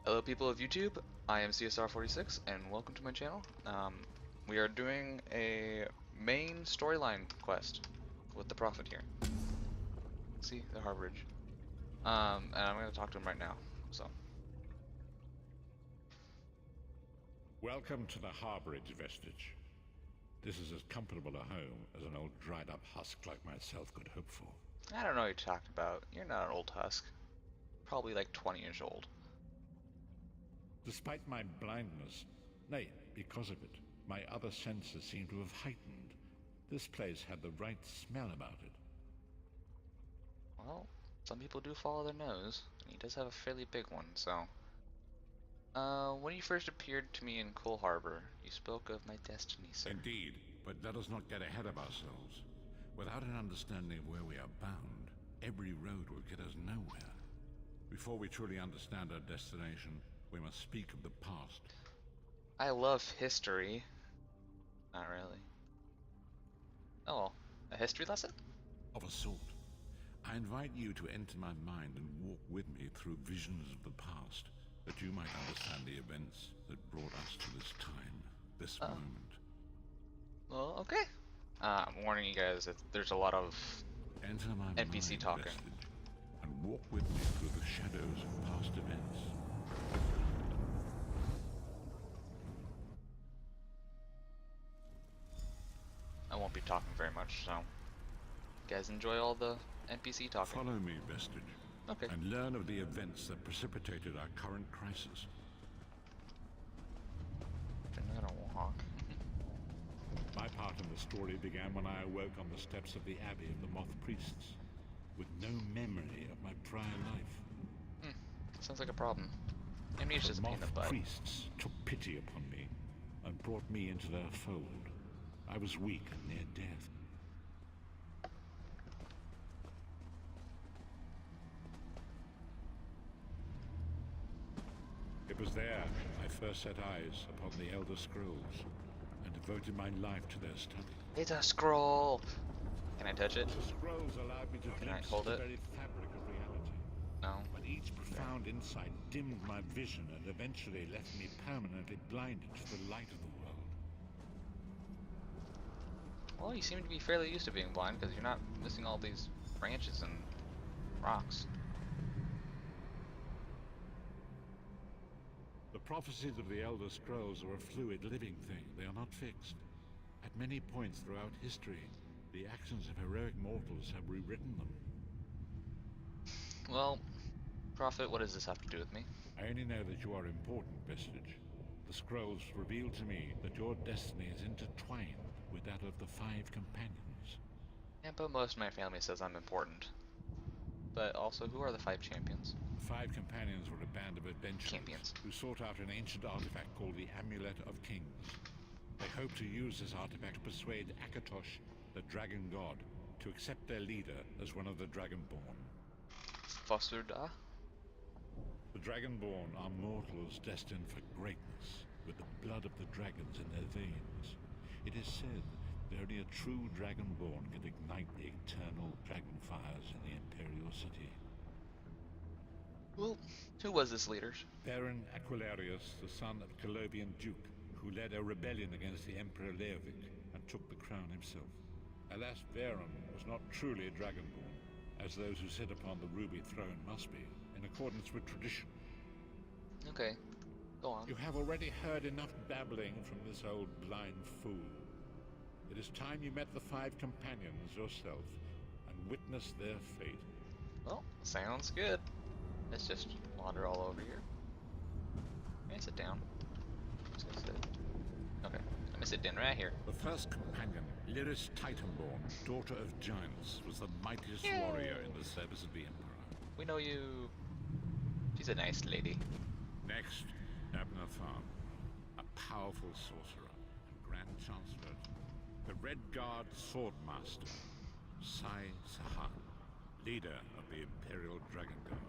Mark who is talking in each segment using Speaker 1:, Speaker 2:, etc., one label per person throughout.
Speaker 1: Hello people of YouTube, I am CSR46 and welcome to my channel. We are doing a main storyline quest with the Prophet here. See, the Harbridge. And I'm going to talk to him right now, so.
Speaker 2: Welcome to the Harbridge, Vestige. This is as comfortable a home as an old dried up husk like myself could hope for.
Speaker 1: I don't know what you're talking about. You're not an old husk. Probably like 20 years old.
Speaker 2: Despite my blindness, nay, because of it, my other senses seem to have heightened. This place had the right smell about it.
Speaker 1: Well, some people do follow their nose, and he does have a fairly big one, so. When you first appeared to me in Coal Harbor, you spoke of my destiny, sir.
Speaker 2: Indeed, but let us not get ahead of ourselves. Without an understanding of where we are bound, every road will get us nowhere. Before we truly understand our destination, we must speak of the past.
Speaker 1: I love history. Not really. Oh well, a history lesson?
Speaker 2: Of a sort. I invite you to enter my mind and walk with me through visions of the past, that you might understand the events that brought us to this time, this moment.
Speaker 1: Well, okay. I'm warning you guys that there's a lot of
Speaker 2: Enter my
Speaker 1: NPC
Speaker 2: mind,
Speaker 1: talking.
Speaker 2: Vestige, and walk with me through the shadows of past events.
Speaker 1: I won't be talking very much, so you guys enjoy all the NPC talking.
Speaker 2: Follow me, Vestige,
Speaker 1: Okay.
Speaker 2: and learn of the events that precipitated our current crisis.
Speaker 1: I'm gonna walk.
Speaker 2: My part in the story began when I awoke on the steps of the Abbey of the Moth Priests, with no memory of my prior life.
Speaker 1: Sounds like a problem. Amnesia's a
Speaker 2: The
Speaker 1: pain in the
Speaker 2: Moth
Speaker 1: butt.
Speaker 2: Priests took pity upon me and brought me into their fold. I was weak and near death. It was there I first set eyes upon the Elder Scrolls and devoted my life to their study.
Speaker 1: It's a scroll! Can I touch it?
Speaker 2: The scrolls allowed me to
Speaker 1: Can I
Speaker 2: glimpse
Speaker 1: hold
Speaker 2: the
Speaker 1: it?
Speaker 2: very fabric of reality.
Speaker 1: No.
Speaker 2: But each profound insight dimmed my vision and eventually left me permanently blinded to the light of the world.
Speaker 1: Well, you seem to be fairly used to being blind because you're not missing all these branches and rocks.
Speaker 2: The prophecies of the Elder Scrolls are a fluid, living thing. They are not fixed. At many points throughout history, the actions of heroic mortals have rewritten them.
Speaker 1: Well, Prophet, what does this have to do with me?
Speaker 2: I only know that you are important, Vestige. The scrolls reveal to me that your destiny is intertwined with that of the Five Companions.
Speaker 1: Yeah, but most of my family says I'm important. But also, who are the 5 champions?
Speaker 2: The Five Companions were a band of adventurers
Speaker 1: Champions.
Speaker 2: who sought out an ancient artifact called the Amulet of Kings. They hoped to use this artifact to persuade Akatosh, the Dragon God, to accept their leader as one of the Dragonborn.
Speaker 1: Fosuda?
Speaker 2: The Dragonborn are mortals destined for greatness, with the blood of the dragons in their veins. It is said that only a true Dragonborn can ignite the eternal dragon fires in the Imperial City.
Speaker 1: Well, who was this leader?
Speaker 2: Baron Aquilarius, the son of Colovian Duke, who led a rebellion against the Emperor Leovic and took the crown himself. Alas, Baron was not truly a Dragonborn, as those who sit upon the ruby throne must be, in accordance with tradition.
Speaker 1: Okay, go on.
Speaker 2: You have already heard enough babbling from this old blind fool. It is time you met the Five Companions yourself and witnessed their fate.
Speaker 1: Well, sounds good. Let's just wander all over here. Can I sit down? Just gonna sit. Okay, I'm gonna sit down right here.
Speaker 2: The first companion, Lyris Titanborn, daughter of giants, was the mightiest
Speaker 1: Yay!
Speaker 2: warrior in the service of the Emperor.
Speaker 1: We know you. She's a nice lady.
Speaker 2: Next, Abner Tharn, a powerful sorcerer and Grand Chancellor, the Red Guard Swordmaster, Sai Sahan, leader of the Imperial Dragon Guard.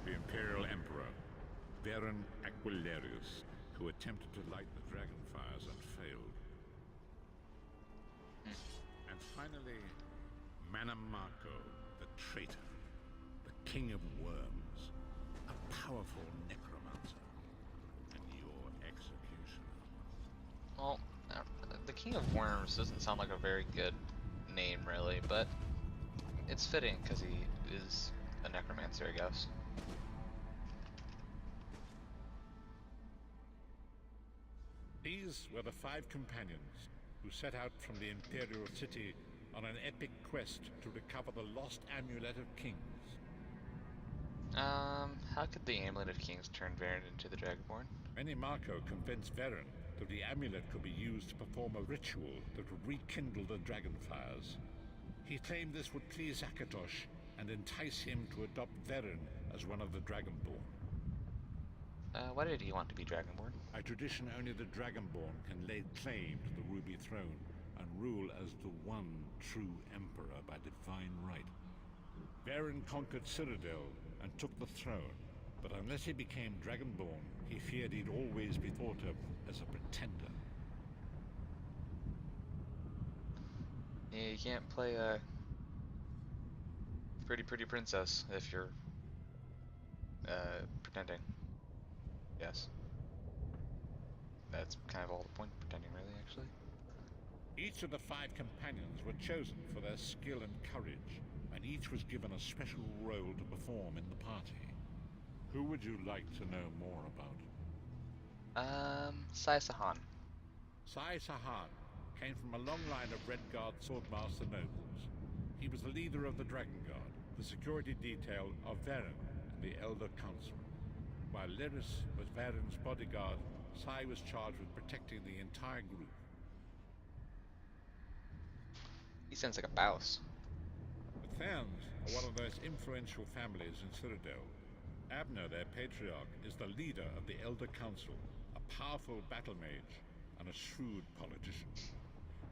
Speaker 2: The Imperial Emperor, Baron Aquilarius, who attempted to light the dragon fires and failed. And finally, Manamako, the traitor, the king of worms, a powerful
Speaker 1: King of Worms doesn't sound like a very good name, really, but it's fitting because he is a necromancer, I guess.
Speaker 2: These were the 5 companions who set out from the Imperial City on an epic quest to recover the lost Amulet of Kings.
Speaker 1: How could the Amulet of Kings turn Varen into the Dragonborn?
Speaker 2: Menimarco convinced Varen that the amulet could be used to perform a ritual that would rekindle the dragon fires. He claimed this would please Akatosh and entice him to adopt Varen as one of the Dragonborn.
Speaker 1: Why did he want to be Dragonborn?
Speaker 2: By tradition, only the Dragonborn can lay claim to the Ruby Throne and rule as the one true Emperor by divine right. Varen conquered Cyrodiil and took the throne, but unless he became Dragonborn, he feared he'd always be thought of as a pretender.
Speaker 1: Yeah, you can't play a pretty princess if you're pretending. Yes. That's kind of all the point of pretending, really, actually.
Speaker 2: Each of the 5 companions were chosen for their skill and courage, and each was given a special role to perform in the party. Who would you like to know more about?
Speaker 1: Sai Sahan.
Speaker 2: Sai Sahan came from a long line of Redguard Swordmaster nobles. He was the leader of the Dragon Guard, the security detail of Varen and the Elder Council. While Lyris was Varen's bodyguard, Sai was charged with protecting the entire group.
Speaker 1: He sounds like a bouse.
Speaker 2: The Therns are one of the most influential families in Cyrodiil. Abner, their patriarch, is the leader of the Elder Council, a powerful battle mage and a shrewd politician.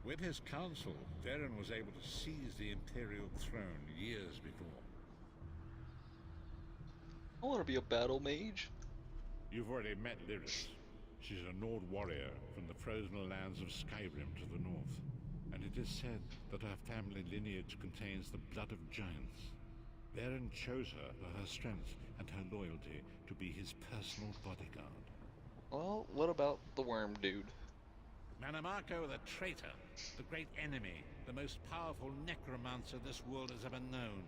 Speaker 2: With his council, Varen was able to seize the Imperial throne years before.
Speaker 1: I want to be a battle mage.
Speaker 2: You've already met Lyris. She's a Nord warrior from the frozen lands of Skyrim to the north, and it is said that her family lineage contains the blood of giants. Varen chose her for her strength and her loyalty to be his personal bodyguard.
Speaker 1: Well, what about the worm dude?
Speaker 2: Menimarco the traitor, the great enemy, the most powerful necromancer this world has ever known.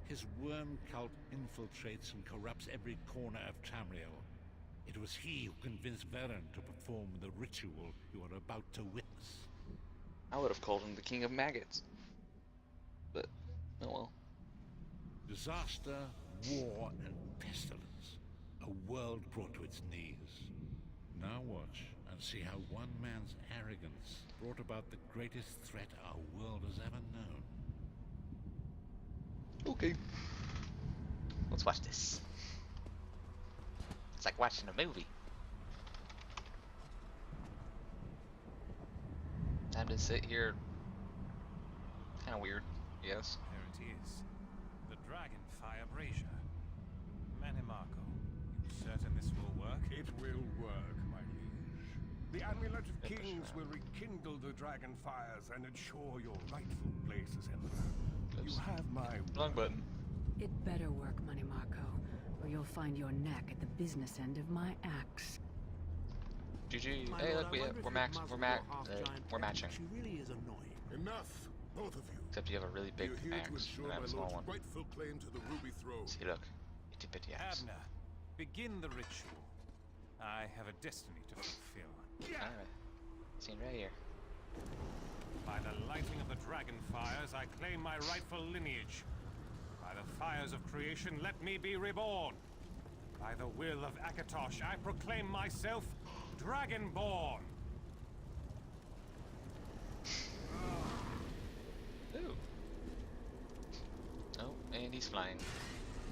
Speaker 2: His worm cult infiltrates and corrupts every corner of Tamriel. It was he who convinced Varen to perform the ritual you are about to witness.
Speaker 1: I would have called him the King of Maggots. But, oh well.
Speaker 2: Disaster, war, and pestilence. A world brought to its knees. Now watch and see how one man's arrogance brought about the greatest threat our world has ever known.
Speaker 1: Okay. Let's watch this. It's like watching a movie. Time to sit here. Kinda weird, yes.
Speaker 3: There it is. The Dragonfire Brazier. Menimarco, you certain this will work?
Speaker 4: It will work, my liege. The Amulet of Kings will rekindle the dragon fires and ensure your rightful place as Emperor. You have my
Speaker 1: Wrong button.
Speaker 5: It better work, Menimarco, or you'll find your neck at the business end of my axe.
Speaker 1: GG.
Speaker 6: My
Speaker 1: Hey,
Speaker 6: lord,
Speaker 1: look,
Speaker 6: I wonder
Speaker 1: we're
Speaker 6: if
Speaker 1: matching.
Speaker 6: you'd
Speaker 1: We're
Speaker 6: muzzle your half-giant
Speaker 1: matching.
Speaker 6: She really is annoying.
Speaker 4: Enough, both of you.
Speaker 1: Except you have a really big
Speaker 4: You're here to
Speaker 1: axe,
Speaker 4: ensure
Speaker 1: and I have
Speaker 4: my
Speaker 1: a small
Speaker 4: lord's
Speaker 1: one.
Speaker 4: rightful claim to the Ruby Throne.
Speaker 1: See, look. Itty bitty axe.
Speaker 3: Abner, begin the ritual. I have a destiny to fulfill.
Speaker 1: Alright. Seen right here.
Speaker 3: By the lighting of the dragon fires, I claim my rightful lineage. By the fires of creation, let me be reborn. By the will of Akatosh, I proclaim myself Dragonborn.
Speaker 1: Ooh. Oh, and he's flying.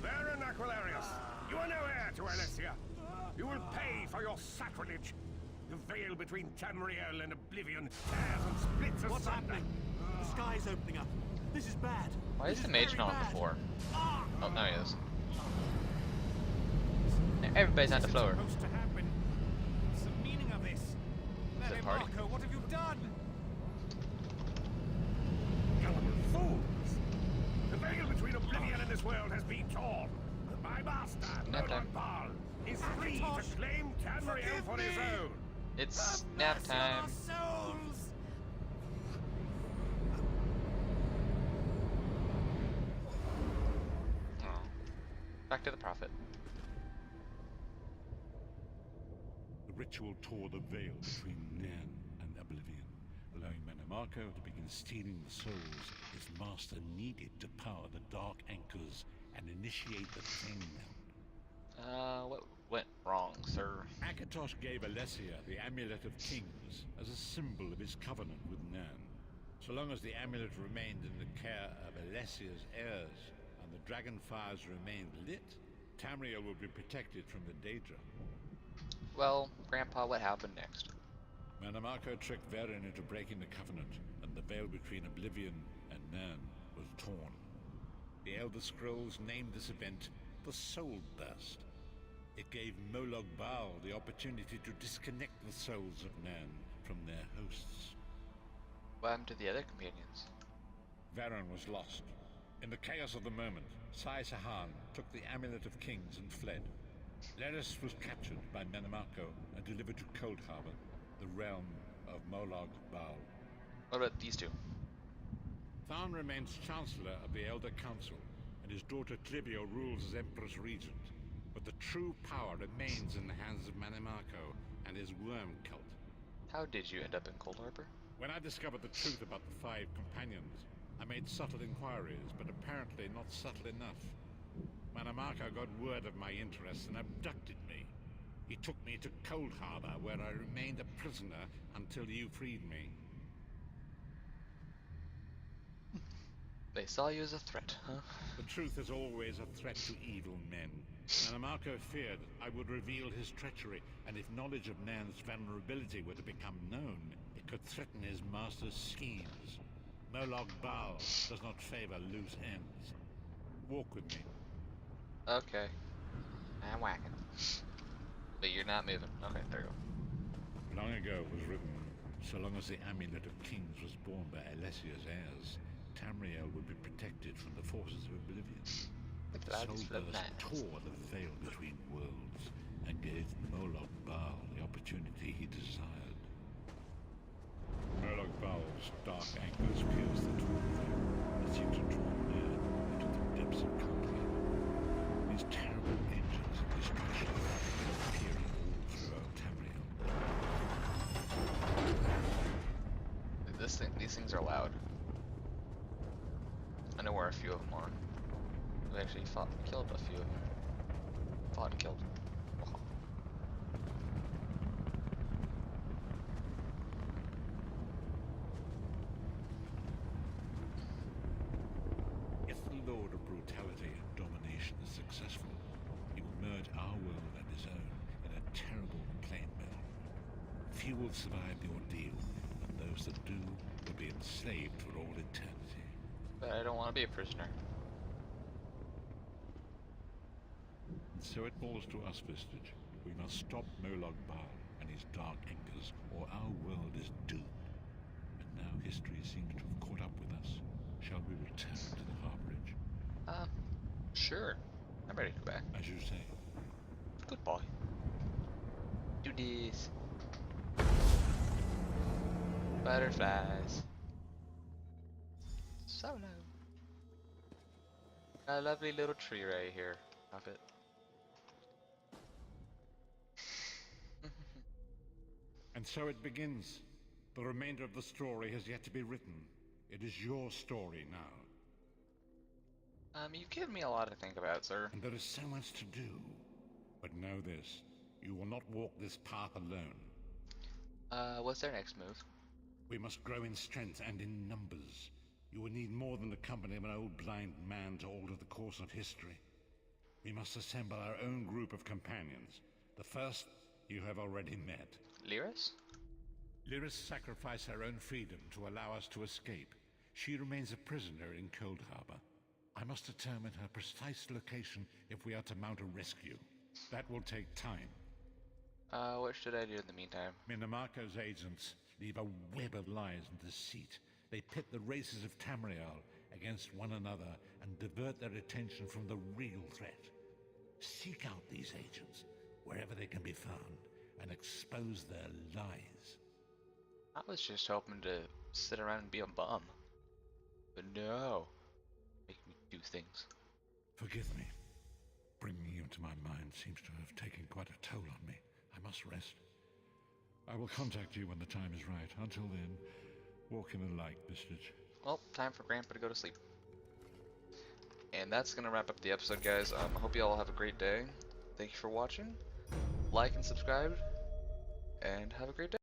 Speaker 4: Varen Aquilarius, you are no heir to Alessia. You will pay for your sacrilege. The veil between Tamriel and Oblivion tears and splits asunder.
Speaker 6: What's happening? The sky's opening up. This is bad.
Speaker 1: Why
Speaker 6: This
Speaker 1: is the mage
Speaker 6: very
Speaker 1: not on the
Speaker 6: bad.
Speaker 1: floor? Oh, now he is. Now everybody's on the floor.
Speaker 3: What's supposed to happen? What's the meaning of this?
Speaker 1: Is it a party?
Speaker 3: Menimarco, what have you done?
Speaker 4: Gullible fools! The veil between Oblivion and this world has been torn. My master,
Speaker 1: Nap
Speaker 4: Nolan
Speaker 1: time.
Speaker 4: Ball, is free
Speaker 3: Akatosh,
Speaker 4: to claim Tamriel
Speaker 3: forgive
Speaker 4: for his
Speaker 3: me.
Speaker 4: own.
Speaker 1: It's
Speaker 3: Have
Speaker 1: nap
Speaker 3: mercy on
Speaker 1: time.
Speaker 3: our souls.
Speaker 1: back to the Prophet.
Speaker 2: The ritual tore the veil between Nan and Oblivion, allowing Mannimarco to begin stealing the souls his master needed to power the Dark Anchors and initiate the Flame Meld.
Speaker 1: What went wrong, sir?
Speaker 2: Akatosh gave Alessia the Amulet of Kings as a symbol of his covenant with Nan. So long as the amulet remained in the care of Alessia's heirs and the dragon fires remained lit, Tamriel would be protected from the Daedra.
Speaker 1: Well, Grandpa, what happened next?
Speaker 2: Mannimarco tricked Varen into breaking the covenant, and the veil between Oblivion and Nan was torn. The Elder Scrolls named this event the Soul Burst. It gave Molag Bal the opportunity to disconnect the souls of Nan from their hosts.
Speaker 1: What happened to the other companions?
Speaker 2: Varen was lost. In the chaos of the moment, Sai Sahan took the Amulet of Kings and fled. Leris was captured by Mannimarco and delivered to Cold Harbor, the realm of Molag Bal.
Speaker 1: What about these two?
Speaker 2: Tharn remains Chancellor of the Elder Council, and his daughter Clivio rules as Empress Regent. But the true power remains in the hands of Mannimarco and his worm cult.
Speaker 1: How did you end up in Cold Harbor?
Speaker 2: When I discovered the truth about the 5 companions, I made subtle inquiries, but apparently not subtle enough. Mannimarco got word of my interests and abducted me. He took me to Cold Harbor, where I remained a prisoner until you freed me.
Speaker 1: They saw you as a threat, huh?
Speaker 2: The truth is always a threat to evil men. Mannimarco feared I would reveal his treachery, and if knowledge of Nan's vulnerability were to become known, it could threaten his master's schemes. Molag Bal does not favor loose ends. Walk with me.
Speaker 1: Okay. I'm whacking. But you're not moving. Okay, there you go.
Speaker 2: Long ago was written, so long as the Amulet of Kings was borne by Alessia's heirs, Tamriel would be protected from the forces of Oblivion. The Soul Burst tore the veil between worlds and gave Molag Bal the opportunity he desired. Molag Bal's dark anchors pierced the torn veil and seemed to draw Nan into the depths of conflict. These terrible engines of destruction were appearing all throughout Tamriel.
Speaker 1: These things are loud. I know where a few of them are. We actually killed a few of them. Fought and killed. Wow.
Speaker 2: If the Lord of Brutality and Domination is successful, he will merge our world and his own in a terrible plane meld. Few will survive the ordeal, and those that do will be enslaved for all eternity.
Speaker 1: But I don't want to be a prisoner.
Speaker 2: And so it falls to us, Vistage. We must stop Molag Bal and his dark anchors, or our world is doomed. And now history seems to have caught up with us. Shall we return to the harborage?
Speaker 1: Sure. I'm ready to go back.
Speaker 2: As you say.
Speaker 1: Good boy. Do this. Butterflies. Solo. A lovely little tree right here. Prophet.
Speaker 2: And so it begins. The remainder of the story has yet to be written. It is your story now.
Speaker 1: You've given me a lot to think about, sir.
Speaker 2: And there is so much to do. But know this. You will not walk this path alone.
Speaker 1: What's their next move?
Speaker 2: We must grow in strength and in numbers. You will need more than the company of an old blind man to alter the course of history. We must assemble our own group of companions. The first you have already met.
Speaker 1: Lyris?
Speaker 2: Lyris sacrificed her own freedom to allow us to escape. She remains a prisoner in Cold Harbor. I must determine her precise location if we are to mount a rescue. That will take time.
Speaker 1: What should I do in the meantime?
Speaker 2: Mannimarco's agents leave a web of lies and deceit. They pit the races of Tamriel against one another and divert their attention from the real threat. Seek out these agents, wherever they can be found, and expose their lies.
Speaker 1: I was just hoping to sit around and be a bum. But no. Make me do things.
Speaker 2: Forgive me. bringing you into my mind seems to have taken quite a toll on me. I must rest. I will contact you when the time is right. Until then, walk in the light, Bistich.
Speaker 1: Well, time for Grandpa to go to sleep. And that's gonna wrap up the episode, guys. I hope you all have a great day. Thank you for watching. Like and subscribe, and have a great day.